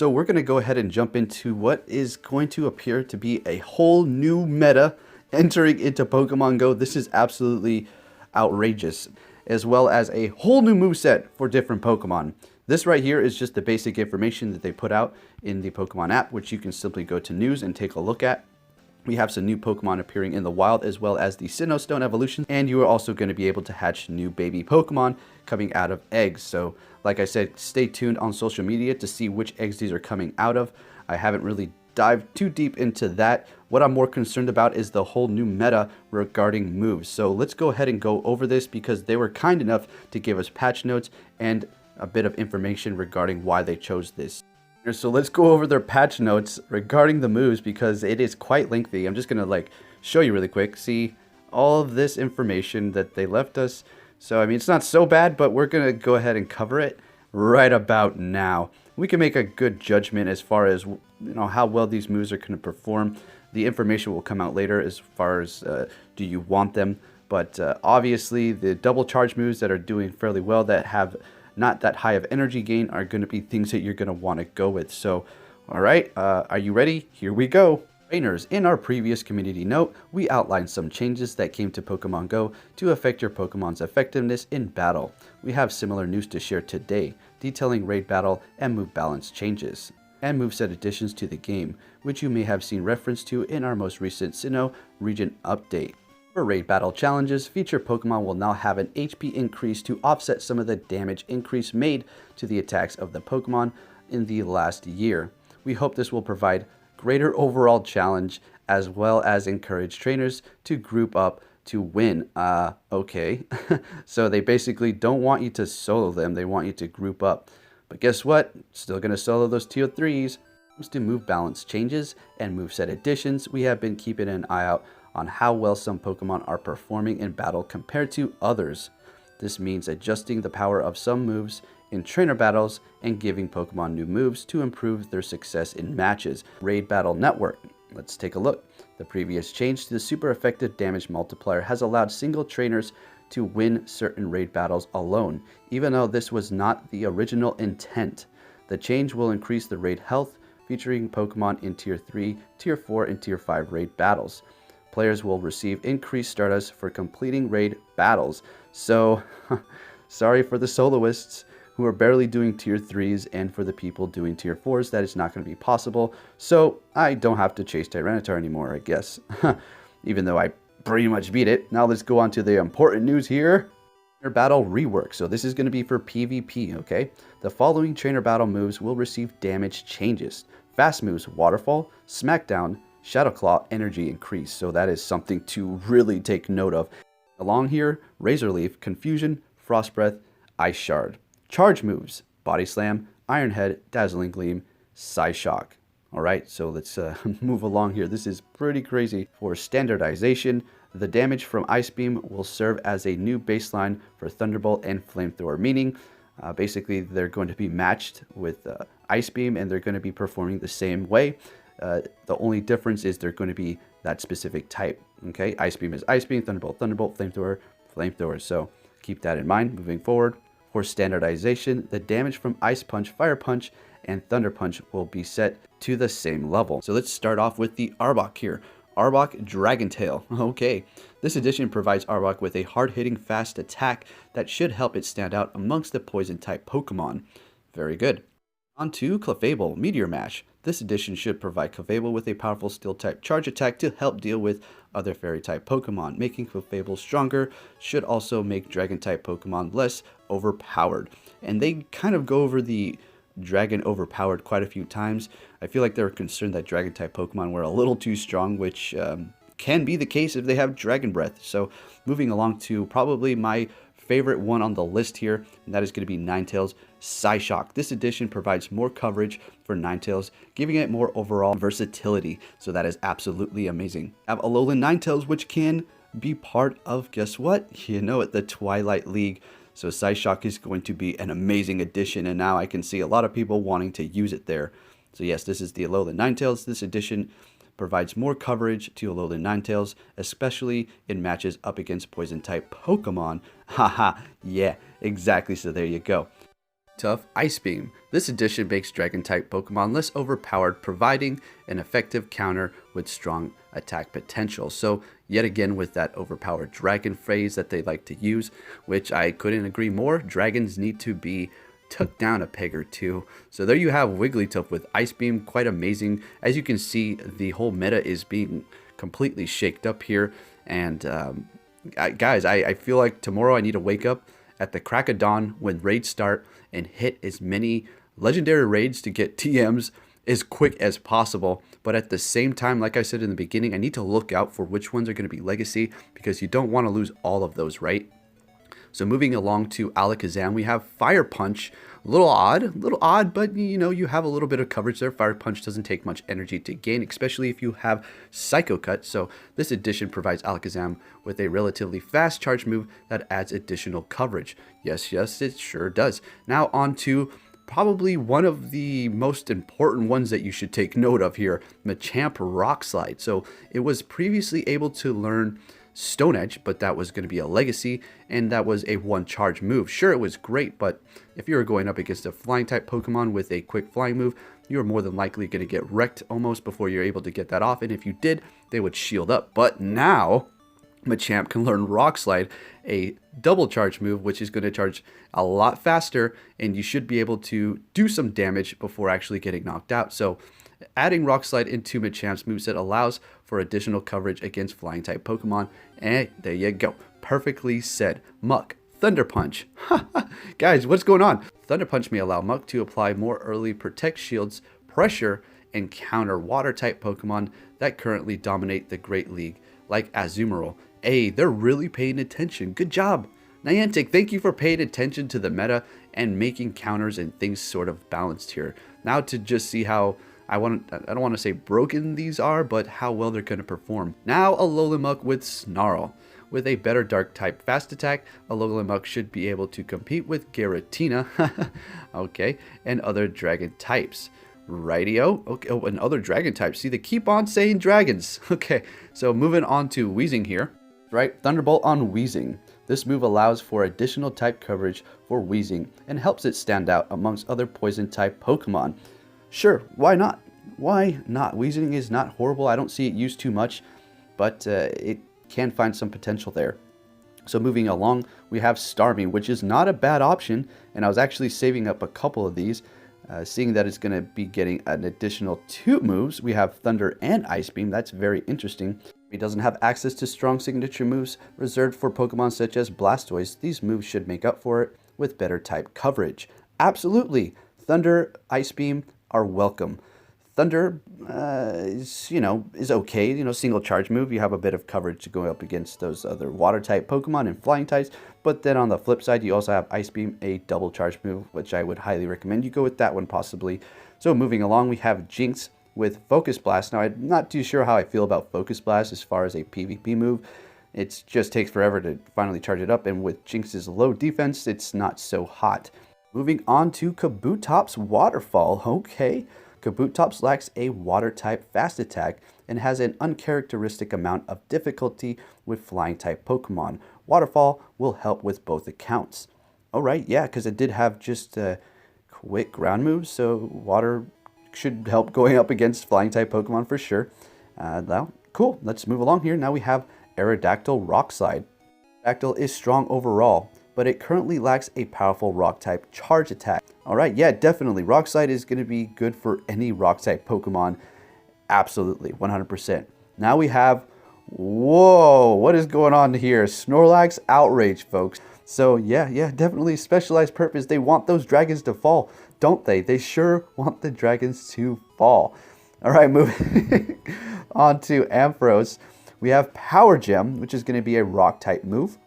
So we're going to go ahead and jump into what is going to appear to be a whole new meta entering into Pokemon Go. This is absolutely outrageous, as well as a whole new moveset for different Pokemon. This right here is just the basic information that they put out in the Pokemon app, which you can simply go to news and take a look at. We have some new Pokemon appearing in the wild, as well as the Sinnoh Stone evolution, and you are also going to be able to hatch new baby Pokemon coming out of eggs. So like I said, stay tuned on social media to see which eggs these are coming out of. I haven't really dived too deep into that. What I'm more concerned about is the whole new meta regarding moves. So let's go ahead and go over this, because they were kind enough to give us patch notes and a bit of information regarding why they chose this. So let's go over their patch notes regarding the moves, because it is quite lengthy. I'm just going to show you really quick. See all of this information that they left us. So I mean, it's not so bad, but we're going to go ahead and cover it right about now. We can make a good judgment as far as how well these moves are going to perform. The information will come out later as far as do you want them. But obviously the double charge moves that are doing fairly well, that have not that high of energy gain, are going to be things that you're going to want to go with. So, all right, are you ready? Here we go. Trainers, in our previous community note, we outlined some changes that came to Pokemon Go to affect your Pokemon's effectiveness in battle. We have similar news to share today, detailing raid battle and move balance changes, and moveset additions to the game, which you may have seen reference to in our most recent Sinnoh region update. For raid battle challenges, featured Pokemon will now have an HP increase to offset some of the damage increase made to the attacks of the Pokemon in the last year. We hope this will provide greater overall challenge, as well as encourage trainers to group up to win. Okay. So they basically don't want you to solo them, they want you to group up. But guess what? Still gonna solo those tier 3s. Comes to move balance changes and moveset additions, we have been keeping an eye out on how well some Pokemon are performing in battle compared to others. This means adjusting the power of some moves in trainer battles and giving Pokemon new moves to improve their success in matches. Raid Battle Network. Let's take a look. The previous change to the super effective damage multiplier has allowed single trainers to win certain raid battles alone, even though this was not the original intent. The change will increase the raid health, featuring Pokemon in Tier 3, Tier 4, and Tier 5 raid battles. Players will receive increased Stardust for completing raid battles. So, sorry for the soloists who are barely doing Tier 3s, and for the people doing Tier 4s, that is not going to be possible. So, I don't have to chase Tyranitar anymore, I guess. Even though I pretty much beat it. Now let's go on to the important news here. Trainer Battle Rework. So this is going to be for PvP, okay? The following Trainer Battle moves will receive damage changes. Fast moves, Waterfall, Smackdown, Shadow Claw, energy increase. So that is something to really take note of. Along here, Razor Leaf, Confusion, Frost Breath, Ice Shard. Charge moves, Body Slam, Iron Head, Dazzling Gleam, Psyshock. Alright, so let's move along here. This is pretty crazy. For standardization, the damage from Ice Beam will serve as a new baseline for Thunderbolt and Flamethrower, meaning basically they're going to be matched with Ice Beam, and they're going to be performing the same way. The only difference is they're going to be that specific type. Okay, Ice Beam is Ice Beam, Thunderbolt, Thunderbolt, Flamethrower, Flamethrower. So keep that in mind moving forward. For standardization, the damage from Ice Punch, Fire Punch, and Thunder Punch will be set to the same level. So let's start off with the Arbok here. Arbok Dragon Tail. Okay, this edition provides Arbok with a hard-hitting fast attack that should help it stand out amongst the poison-type Pokemon. Very good. On to Clefable Meteor Mash. This edition should provide Clefable with a powerful Steel-type charge attack to help deal with other Fairy-type Pokemon. Making Clefable stronger should also make Dragon-type Pokemon less overpowered. And they kind of go over the Dragon overpowered quite a few times. I feel like they were concerned that Dragon-type Pokemon were a little too strong, which can be the case if they have Dragon Breath. So moving along to probably my favorite one on the list here, and that is going to be Ninetales Psyshock. This edition provides more coverage for Ninetales, giving it more overall versatility. So that is absolutely amazing. I have Alolan Ninetales, which can be part of, guess what? You know it, the Twilight League. So Psyshock is going to be an amazing addition, and now I can see a lot of people wanting to use it there. So yes, this is the Alolan Ninetales. This edition provides more coverage to Alolan Ninetales, especially in matches up against Poison-type Pokemon. Haha, yeah, exactly, so there you go. Tough Ice Beam. This addition makes Dragon-type Pokemon less overpowered, providing an effective counter with strong attack potential. So yet again with that overpowered dragon phrase that they like to use, which I couldn't agree more. Dragons need to be took down a peg or two. So there you have Wigglytuff with Ice Beam, quite amazing. As you can see, the whole meta is being completely shaked up here. And guys, I feel like tomorrow I need to wake up at the crack of dawn when raids start and hit as many legendary raids to get TMs as quick as possible. But at the same time, like I said in the beginning, I need to look out for which ones are going to be legacy, because you don't want to lose all of those, right? So moving along to Alakazam, we have Fire Punch. A little odd, but you know, you have a little bit of coverage there. Fire Punch doesn't take much energy to gain, especially if you have Psycho Cut. So this addition provides Alakazam with a relatively fast charge move that adds additional coverage. Yes, it sure does. Now on to probably one of the most important ones that you should take note of here, Machamp Rock Slide. So it was previously able to learn Stone Edge, but that was going to be a legacy, and that was a one charge move. Sure, it was great, but if you were going up against a flying type Pokemon with a quick flying move, you are more than likely going to get wrecked almost before you're able to get that off, and if you did, they would shield up. But now Machamp can learn Rock Slide, a double charge move, which is going to charge a lot faster, and you should be able to do some damage before actually getting knocked out. So adding Rock Slide into Machamp's moveset allows for additional coverage against flying type Pokemon. And there you go. Perfectly said. Muck. Thunder Punch. Guys, what's going on? Thunder Punch may allow Muck to apply more early protect shields, pressure, and counter water type Pokemon that currently dominate the Great League, like Azumarill. Hey, they're really paying attention. Good job. Niantic, thank you for paying attention to the meta and making counters and things sort of balanced here. Now to just see how I don't want to say broken these are, but how well they're going to perform. Now Alolan with Snarl. With a better dark type fast attack, Alolan should be able to compete with Giratina, okay, and other dragon types. Rightio, okay, oh, and other dragon types. See, they keep on saying dragons. Okay, so moving on to Weezing here, right? Thunderbolt on Weezing. This move allows for additional type coverage for Weezing and helps it stand out amongst other poison type Pokemon. Sure, why not? Why not? Weezing is not horrible. I don't see it used too much, but it can find some potential there. So moving along, we have Starmie, which is not a bad option, and I was actually saving up a couple of these, seeing that it's going to be getting an additional 2 moves. We have Thunder and Ice Beam. That's very interesting. It doesn't have access to strong signature moves reserved for Pokemon such as Blastoise. These moves should make up for it with better type coverage. Absolutely, Thunder, Ice Beam are welcome. Thunder is okay, single charge move. You have a bit of coverage to go up against those other water type Pokemon and flying types. But then on the flip side, you also have Ice Beam, a double charge move, which I would highly recommend you go with that one possibly. So moving along, we have Jinx with Focus Blast. Now, I'm not too sure how I feel about Focus Blast as far as a PvP move. It just takes forever to finally charge it up, and with Jinx's low defense, it's not so hot. Moving on to Kabutops Waterfall. Okay, Kabutops lacks a water type fast attack and has an uncharacteristic amount of difficulty with flying type Pokemon. Waterfall will help with both accounts. Alright, yeah, because it did have just quick ground moves, so water should help going up against flying type Pokemon for sure. Now, cool, let's move along here. Now we have Aerodactyl Rock Slide. Aerodactyl is strong overall, but it currently lacks a powerful rock type charge attack. Alright, yeah, definitely. Rock Slide is going to be good for any rock type Pokemon. Absolutely, 100%. Now we have, whoa, what is going on here? Snorlax Outrage, folks. So yeah, definitely specialized purpose. They want those dragons to fall, don't they? They sure want the dragons to fall. Alright, moving on to Ampharos. We have Power Gem, which is going to be a rock type move.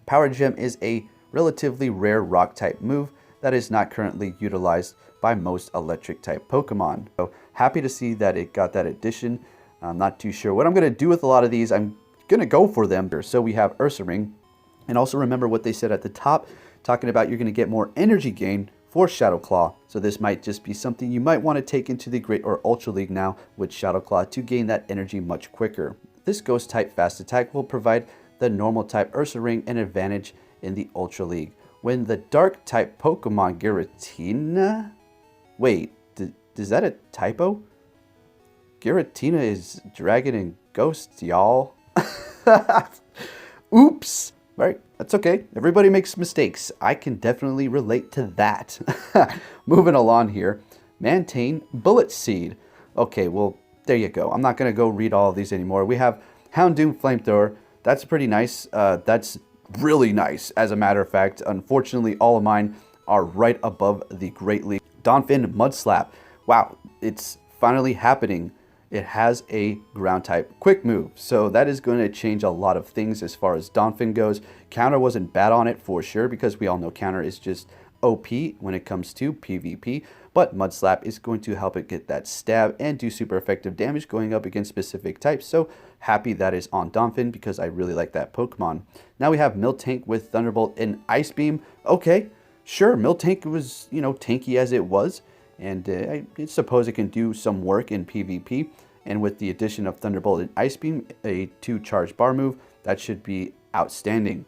Power Gem is a relatively rare rock type move that is not currently utilized by most electric type Pokemon. So happy to see that it got that addition. I'm not too sure what I'm going to do with a lot of these. I'm going to go for them. So we have Ursa Ring. And also remember what they said at the top, talking about you're going to get more energy gain for Shadow Claw. So this might just be something you might want to take into the Great or Ultra League now with Shadow Claw to gain that energy much quicker. This Ghost type fast attack will provide the normal type Ursa Ring an advantage in the Ultra League, When the dark type Pokemon Giratina... Wait, is that a typo? Giratina is Dragon and Ghost, y'all. Oops. Right, that's okay. Everybody makes mistakes. I can definitely relate to that. Moving along here. Mantane Bullet Seed. Okay, well, there you go. I'm not going to go read all of these anymore. We have Houndoom Flamethrower. That's pretty nice. That's really nice, as a matter of fact. Unfortunately, all of mine are right above the Great League. Donphin Mudslap. Wow, it's finally happening. It has a ground type quick move, so that is going to change a lot of things as far as Donphin goes. Counter wasn't bad on it for sure, because we all know counter is just OP when it comes to PvP, but Mudslap is going to help it get that stab and do super effective damage going up against specific types. So happy that is on Donphin, because I really like that Pokemon. Now we have Miltank with Thunderbolt and Ice Beam. Okay, sure, Miltank was, you know, tanky as it was, and I suppose it can do some work in PvP. And with the addition of Thunderbolt and Ice Beam, a 2-charge bar move, that should be outstanding.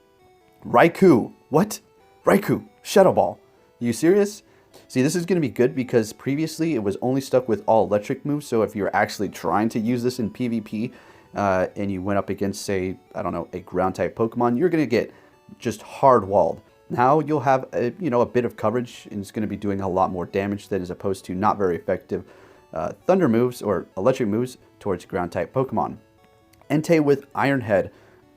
Raikou. What? Raikou. Shadow Ball. You serious? See, this is going to be good because previously it was only stuck with all electric moves. So if you're actually trying to use this in PvP and you went up against, say, I don't know, a ground type Pokemon, you're going to get just hard walled. Now you'll have a, a bit of coverage, and it's going to be doing a lot more damage than as opposed to not very effective thunder moves or electric moves towards ground type Pokemon. Entei with Iron Head,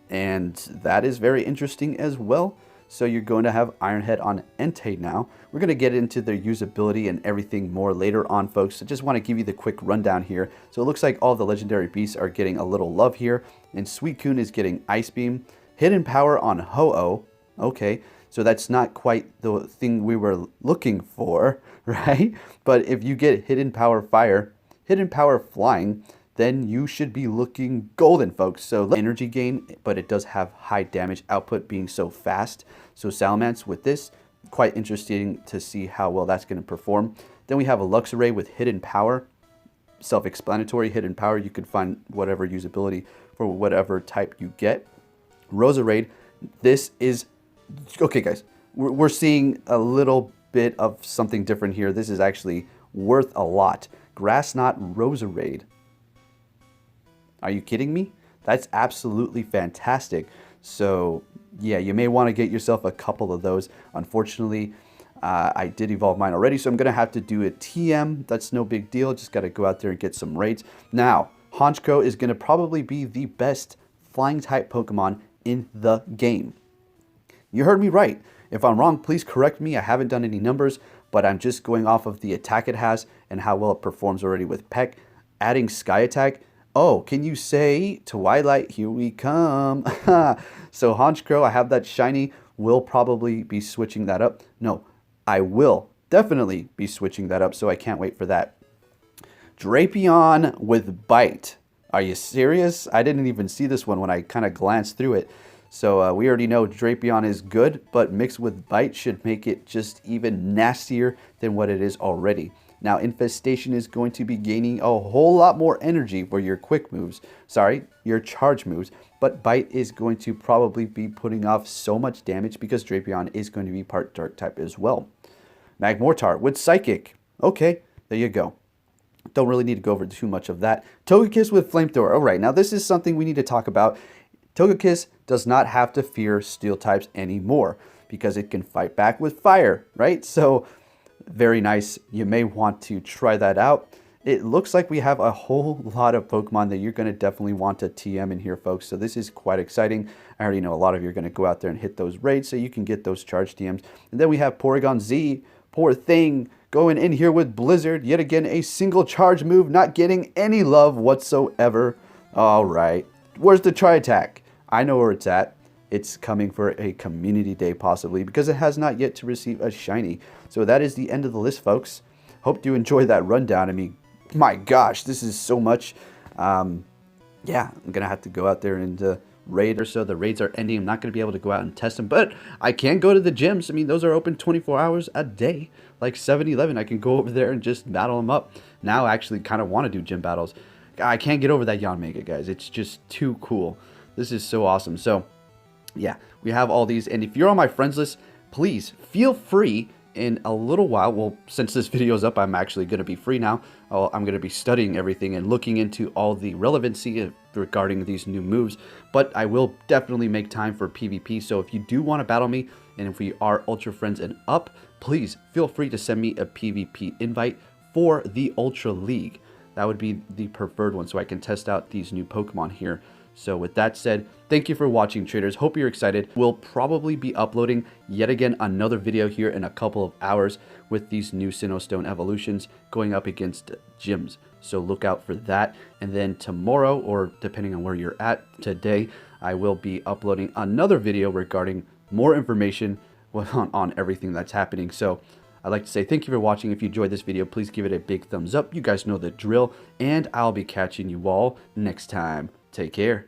and that is very interesting as well. So you're going to have Iron Head on Entei now. We're going to get into their usability and everything more later on, folks. I just want to give you the quick rundown here. So it looks like all the legendary beasts are getting a little love here, and Suicune is getting Ice Beam. Hidden Power on Ho-Oh. Okay, so that's not quite the thing we were looking for, right? But if you get Hidden Power Fire, Hidden Power Flying, then you should be looking golden, folks. So energy gain, but it does have high damage output being so fast. So Salamence with this, quite interesting to see how well that's going to perform. Then we have a Luxray with Hidden Power. Self-explanatory, Hidden Power. You could find whatever usability for whatever type you get. Roserade, this is... Okay, guys, we're seeing a little bit of something different here. This is actually worth a lot. Grass Knot Roserade. Are you kidding me? That's absolutely fantastic. So, yeah, you may want to get yourself a couple of those. Unfortunately, I did evolve mine already, so I'm going to have to do a TM. That's no big deal. Just got to go out there and get some raids. Now, Honchkrow is going to probably be the best flying-type Pokemon in the game. You heard me right. If I'm wrong, please correct me. I haven't done any numbers, but I'm just going off of the attack it has and how well it performs already with Peck. Adding Sky Attack. Oh, can you say Twilight, here we come. So Honchkrow, I have that shiny, will probably be switching that up. No, I will definitely be switching that up, so I can't wait for that. Drapion with Bite. Are you serious? I didn't even see this one when I kind of glanced through it. So we already know Drapion is good, but mixed with Bite should make it just even nastier than what it is already. Now, Infestation is going to be gaining a whole lot more energy for your quick moves. Sorry, your charge moves. But Bite is going to probably be putting off so much damage because Drapion is going to be part Dark type as well. Magmortar with Psychic. Okay, there you go. Don't really need to go over too much of that. Togekiss with Flamethrower. All right, now this is something we need to talk about. Togekiss does not have to fear steel types anymore because it can fight back with fire, right? So very nice. You may want to try that out. It looks like we have a whole lot of Pokemon that you're going to definitely want to TM in here, folks. So this is quite exciting. I already know a lot of you are going to go out there and hit those raids so you can get those charge TMs. And then we have Porygon Z, poor thing, going in here with Blizzard. Yet again, a single charge move, not getting any love whatsoever. All right. Where's the Tri-Attack? I know where it's at. It's coming for a community day possibly because it has not yet to receive a shiny. So that is the end of the list, folks. Hope you enjoyed that rundown. I mean, my gosh, this is so much. Yeah, I'm going to have to go out there and raid or so. The raids are ending. I'm not going to be able to go out and test them, but I can go to the gyms. I mean, those are open 24 hours a day, like 7-Eleven. I can go over there and just battle them up. Now I actually kind of want to do gym battles. I can't get over that Yanmega, guys. It's just too cool. This is so awesome. So, yeah, we have all these. And if you're on my friends list, please feel free in a little while. Well, since this video is up, I'm actually going to be free now. I'm going to be studying everything and looking into all the relevancy regarding these new moves, but I will definitely make time for PvP. So if you do want to battle me, and if we are Ultra Friends and up, please feel free to send me a PvP invite for the Ultra League. That would be the preferred one, so I can test out these new Pokemon here. So with that said, thank you for watching, traders. Hope you're excited. We'll probably be uploading yet again another video here in a couple of hours with these new Sinnoh Stone evolutions going up against gyms. So look out for that. And then tomorrow, or depending on where you're at today, I will be uploading another video regarding more information on everything that's happening. So I'd like to say thank you for watching. If you enjoyed this video, please give it a big thumbs up. You guys know the drill, and I'll be catching you all next time. Take care.